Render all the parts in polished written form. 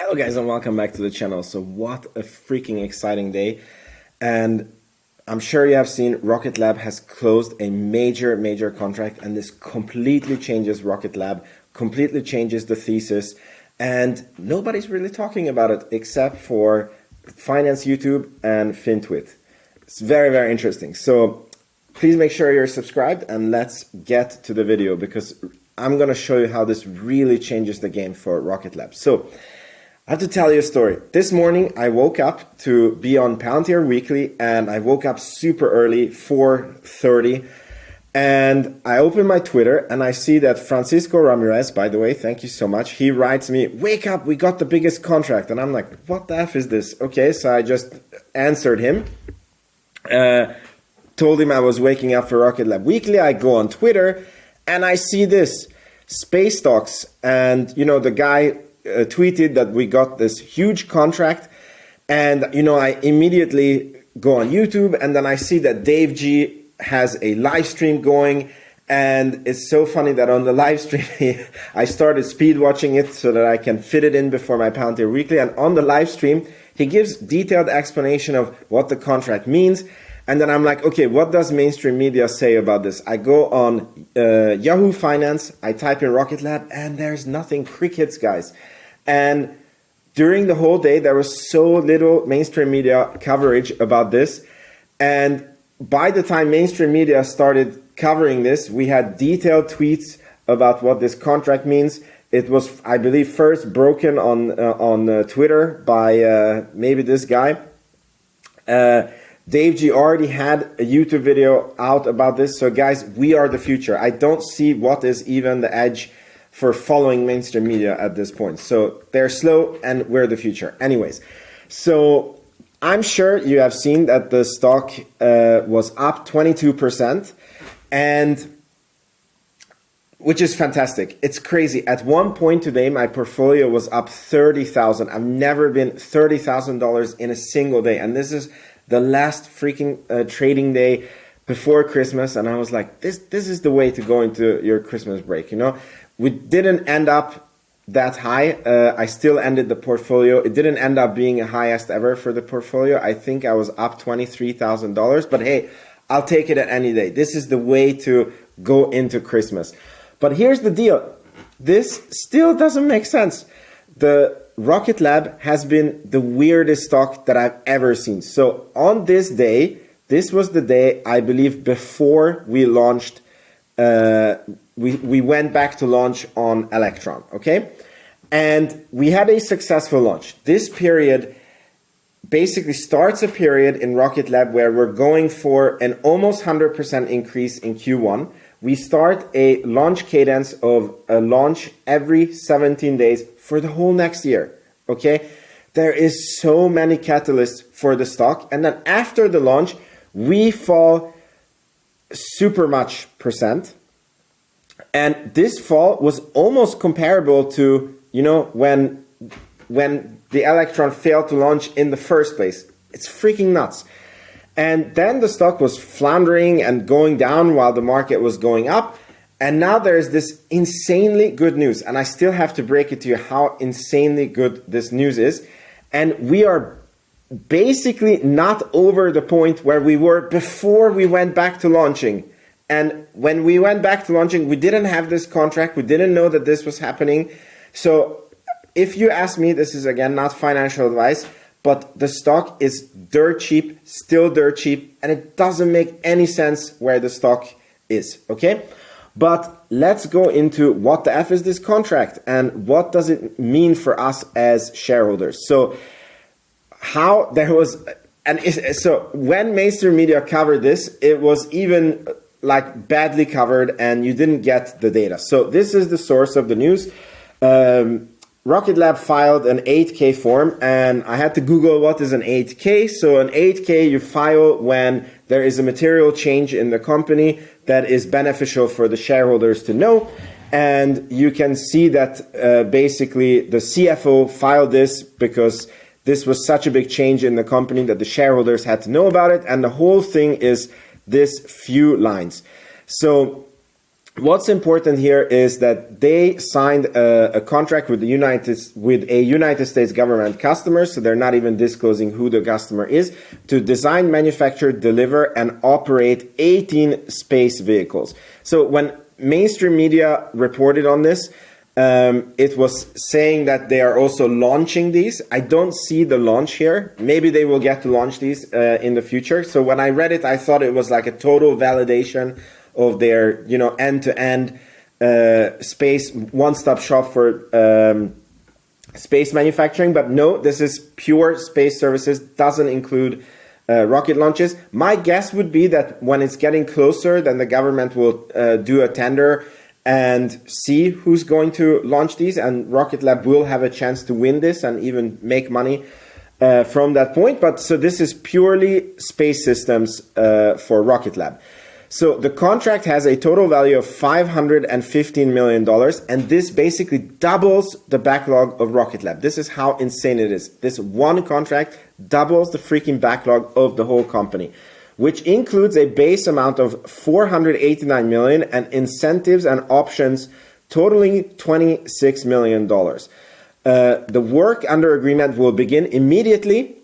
Hello guys and welcome back to the channel. So what a freaking exciting day. And I'm sure you have seen Rocket Lab has closed a major contract, and this completely changes Rocket Lab, completely changes the thesis, and nobody's really talking about it except for Finance YouTube and FinTwit. It's very interesting. So please make sure you're subscribed and let's get to the video, because I'm going to show you how this really changes the game for Rocket Lab. So I have to tell you a story. This morning I woke up to be on Palantir Weekly, and I woke up super early, 4:30, and I open my Twitter and I see that Francisco Ramirez, by the way, thank you so much, he writes me, "Wake up, we got the biggest contract." And I'm like, what the F is this? Okay, so I just answered him, told him I was waking up for Rocket Lab Weekly. I go on Twitter and I see this, Space Stocks, and you know, the guy tweeted that we got this huge contract, and you know, I immediately go on YouTube and then I see that Dave G has a live stream going, and it's so funny that on the live stream I started speed watching it so that I can fit it in before my Palantir Weekly, and on the live stream he gives detailed explanation of what the contract means. And then I'm like, okay, what does mainstream media say about this? I go on Yahoo Finance, I type in Rocket Lab, and there's nothing, crickets, guys. And during the whole day, there was so little mainstream media coverage about this. And by the time mainstream media started covering this, we had detailed tweets about what this contract means. It was, I believe, first broken on Twitter by maybe this guy. Dave G already had a YouTube video out about this. So guys, we are the future. I don't see what is even the edge for following mainstream media at this point. So they're slow and we're the future. Anyways, so I'm sure you have seen that the stock was up 22%, and which is fantastic. It's crazy. At one point today, my portfolio was up 30,000. I've never been $30,000 in a single day. And this is the last freaking trading day before Christmas, and I was like, this is the way to go into your Christmas break, you know. We didn't end up that high. I still ended the portfolio. It didn't end up being a highest ever for the portfolio. I think I was up $23,000, but hey, I'll take it at any day. This is the way to go into Christmas. But here's the deal. This still doesn't make sense. The Rocket Lab has been the weirdest stock that I've ever seen. So on this day, this was the day, I believe, before we launched, we went back to launch on Electron, okay? And we had a successful launch. This period basically starts a period in Rocket Lab where we're going for an almost 100% increase in Q1. We start a launch cadence of a launch every 17 days for the whole next year, okay? There is so many catalysts for the stock. And then after the launch, we fall super much percent. And this fall was almost comparable to, you know, when the Electron failed to launch in the first place. It's freaking nuts. And then the stock was floundering and going down while the market was going up. And now there's this insanely good news. And I still have to break it to you how insanely good this news is. And we are basically not over the point where we were before we went back to launching. And when we went back to launching, we didn't have this contract. We didn't know that this was happening. So if you ask me, this is again not financial advice, but the stock is dirt cheap, still dirt cheap, and it doesn't make any sense where the stock is, okay? But let's go into what the F is this contract and what does it mean for us as shareholders. So how there was, so when mainstream media covered this, it was even like badly covered and you didn't get the data. So this is the source of the news. Rocket Lab filed an 8K form, and I had to Google what is an 8K. So an 8K you file when there is a material change in the company that is beneficial for the shareholders to know. And you can see that basically the CFO filed this because this was such a big change in the company that the shareholders had to know about it. And the whole thing is this few lines. So what's important here is that they signed a contract with a United States government customer, so they're not even disclosing who the customer is, to design, manufacture, deliver, and operate 18 space vehicles. So when mainstream media reported on this, it was saying that they are also launching these. I don't see the launch here. Maybe they will get to launch these in the future. So when I read it, I thought it was like a total validation of their, end-to-end space one-stop shop for space manufacturing. But no, this is pure space services, doesn't include rocket launches. My guess would be that when it's getting closer, then the government will do a tender and see who's going to launch these, and Rocket Lab will have a chance to win this and even make money from that point. But so this is purely space systems for Rocket Lab. So the contract has a total value of $515 million, and this basically doubles the backlog of Rocket Lab. This is how insane it is. This one contract doubles the freaking backlog of the whole company, which includes a base amount of $489 million and incentives and options totaling $26 million. The work under agreement will begin immediately.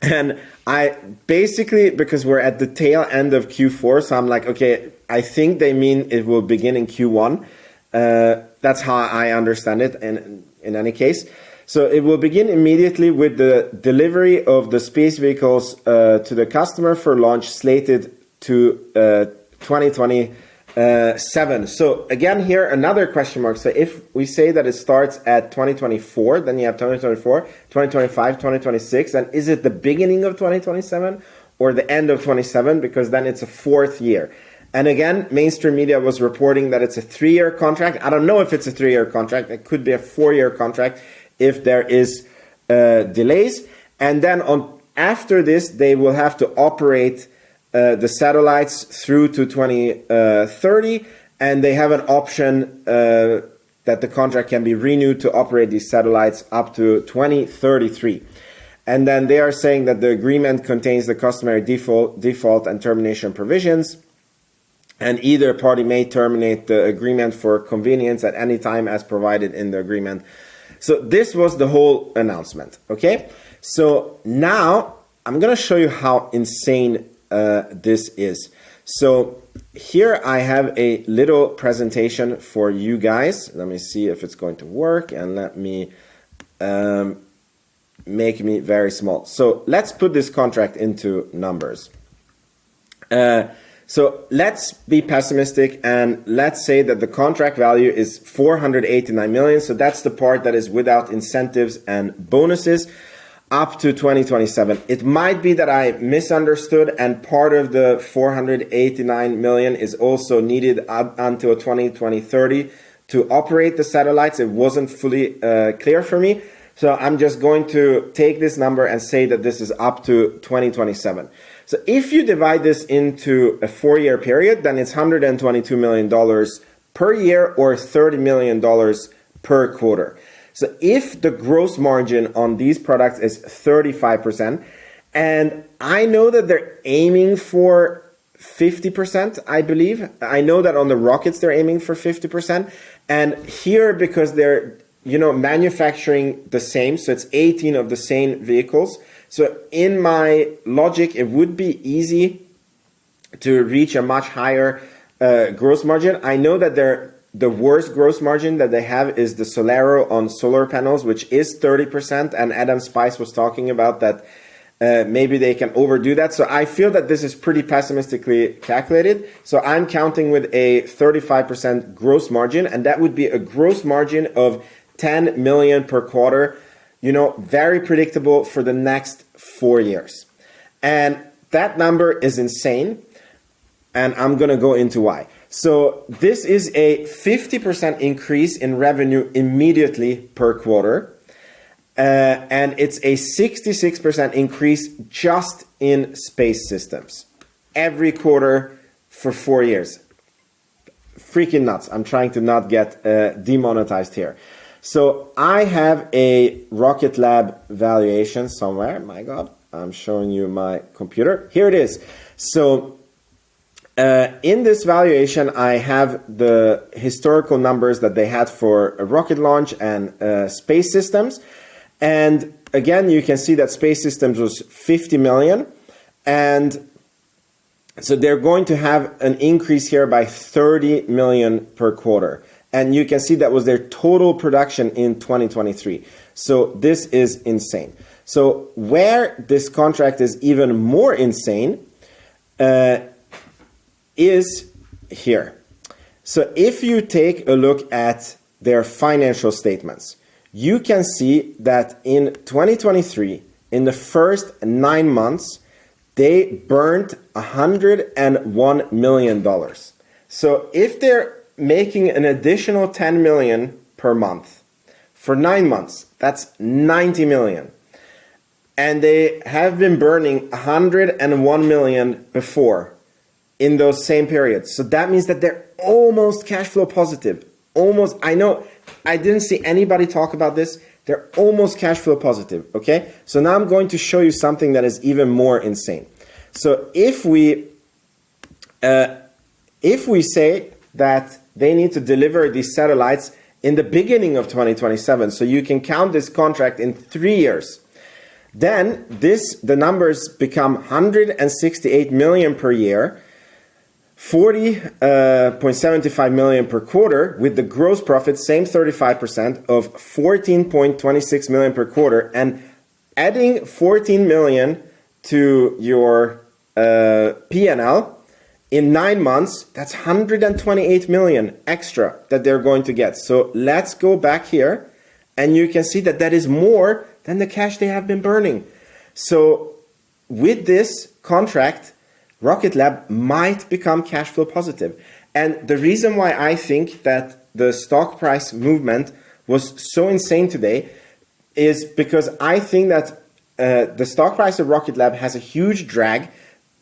And I basically, because we're at the tail end of Q4, so I'm like, okay, I think they mean it will begin in Q1. That's how I understand it in any case. So it will begin immediately with the delivery of the space vehicles to the customer for launch slated to 2027. So again, here, another question mark. So if we say that it starts at 2024, then you have 2024, 2025, 2026. And is it the beginning of 2027 or the end of 27? Because then it's a fourth year. And again, mainstream media was reporting that it's a 3-year contract. I don't know if it's a 3-year contract. It could be a 4-year contract if there is delays. And then after this, they will have to operate the satellites through to 2030, and they have an option that the contract can be renewed to operate these satellites up to 2033. And then they are saying that the agreement contains the customary default and termination provisions, and either party may terminate the agreement for convenience at any time as provided in the agreement. So this was the whole announcement, okay? So now I'm going to show you how insane this is. So here I have a little presentation for you guys. Let me see if it's going to work, and let me make me very small. So let's put this contract into numbers. So let's be pessimistic and let's say that the contract value is 489 million. So that's the part that is without incentives and bonuses up to 2027. It might be that I misunderstood, and part of the 489 million is also needed until 2030 to operate the satellites. It wasn't fully clear for me. So I'm just going to take this number and say that this is up to 2027. So if you divide this into a 4-year period, then it's $122 million per year or $30 million per quarter. So if the gross margin on these products is 35%, and I know that they're aiming for 50%, I believe. I know that on the rockets they're aiming for 50%. And here, because they're manufacturing the same, so it's 18 of the same vehicles. So in my logic, it would be easy to reach a much higher gross margin. I know that the worst gross margin that they have is the Solero on solar panels, which is 30%. And Adam Spice was talking about that maybe they can overdo that. So I feel that this is pretty pessimistically calculated. So I'm counting with a 35% gross margin, and that would be a gross margin of 10 million per quarter. Very predictable for the next 4 years. And that number is insane. And I'm going to go into why. So this is a 50% increase in revenue immediately per quarter. And it's a 66% increase just in space systems every quarter for 4 years. Freaking nuts. I'm trying to not get demonetized here. So I have a Rocket Lab valuation somewhere. My God, I'm showing you my computer. Here it is. So In this valuation, I have the historical numbers that they had for a rocket launch and space systems. And again, you can see that space systems was 50 million. And so they're going to have an increase here by 30 million per quarter. And you can see that was their total production in 2023. So this is insane. So where this contract is even more insane is here. So if you take a look at their financial statements, you can see that in 2023, in the first 9 months, they burned $101 million. So if they're making an additional 10 million per month for 9 months, that's 90 million. And they have been burning 101 million before in those same periods. So that means that they're almost cash flow positive. Almost, I know, I didn't see anybody talk about this. They're almost cash flow positive, okay? So now I'm going to show you something that is even more insane. So if we say that they need to deliver these satellites in the beginning of 2027, so you can count this contract in 3 years, then the numbers become 168 million per year, 40.75 million per quarter, with the gross profit, same 35% of 14.26 million per quarter, and adding 14 million to your P&L in 9 months, that's 128 million extra that they're going to get. So let's go back here, and you can see that that is more than the cash they have been burning. So with this contract, Rocket Lab might become cash flow positive. And the reason why I think that the stock price movement was so insane today is because I think that the stock price of Rocket Lab has a huge drag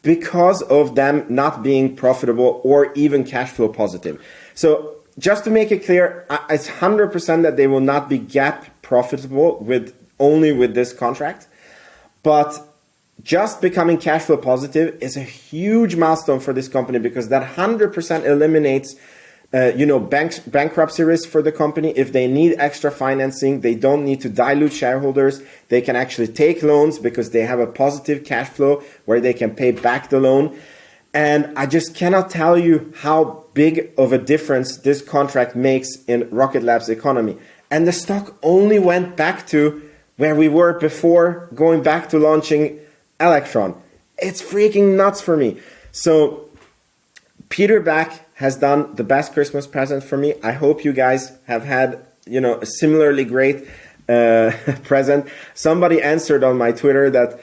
because of them not being profitable or even cash flow positive. So just to make it clear, it's 100% that they will not be GAAP profitable only with this contract. But just becoming cash flow positive is a huge milestone for this company, because that 100% eliminates bankruptcy risk for the company. If they need extra financing, they don't need to dilute shareholders. They can actually take loans because they have a positive cash flow where they can pay back the loan. And I just cannot tell you how big of a difference this contract makes in Rocket Lab's economy. And the stock only went back to where we were before going back to launching Electron. It's freaking nuts for me. So Peter Beck has done the best Christmas present for me. I hope you guys have had, a similarly great present. Somebody answered on my Twitter that,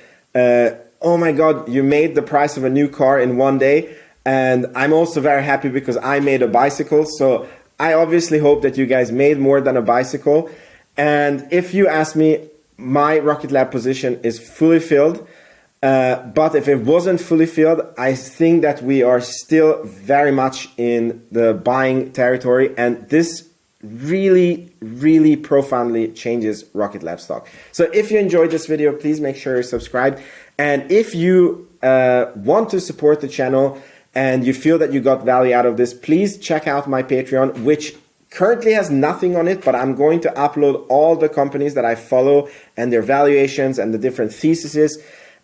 oh my God, you made the price of a new car in 1 day. And I'm also very happy because I made a bicycle. So I obviously hope that you guys made more than a bicycle. And if you ask me, my Rocket Lab position is fully filled. But if it wasn't fully filled, I think that we are still very much in the buying territory. And this really, really profoundly changes Rocket Lab stock. So if you enjoyed this video, please make sure you're subscribed. And if you want to support the channel and you feel that you got value out of this, please check out my Patreon, which currently has nothing on it, but I'm going to upload all the companies that I follow and their valuations and the different theses.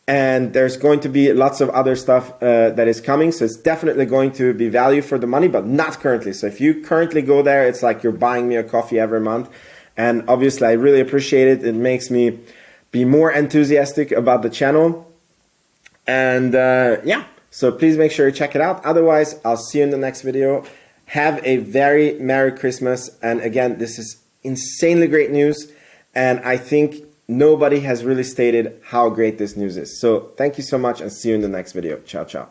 And there's going to be lots of other stuff that is coming. So it's definitely going to be value for the money, but not currently. So if you currently go there, it's like you're buying me a coffee every month. And obviously, I really appreciate it. It makes me be more enthusiastic about the channel. And yeah, so please make sure you check it out. Otherwise, I'll see you in the next video. Have a very Merry Christmas. And again, this is insanely great news. And I think nobody has really stated how great this news is. So thank you so much and see you in the next video. Ciao, ciao.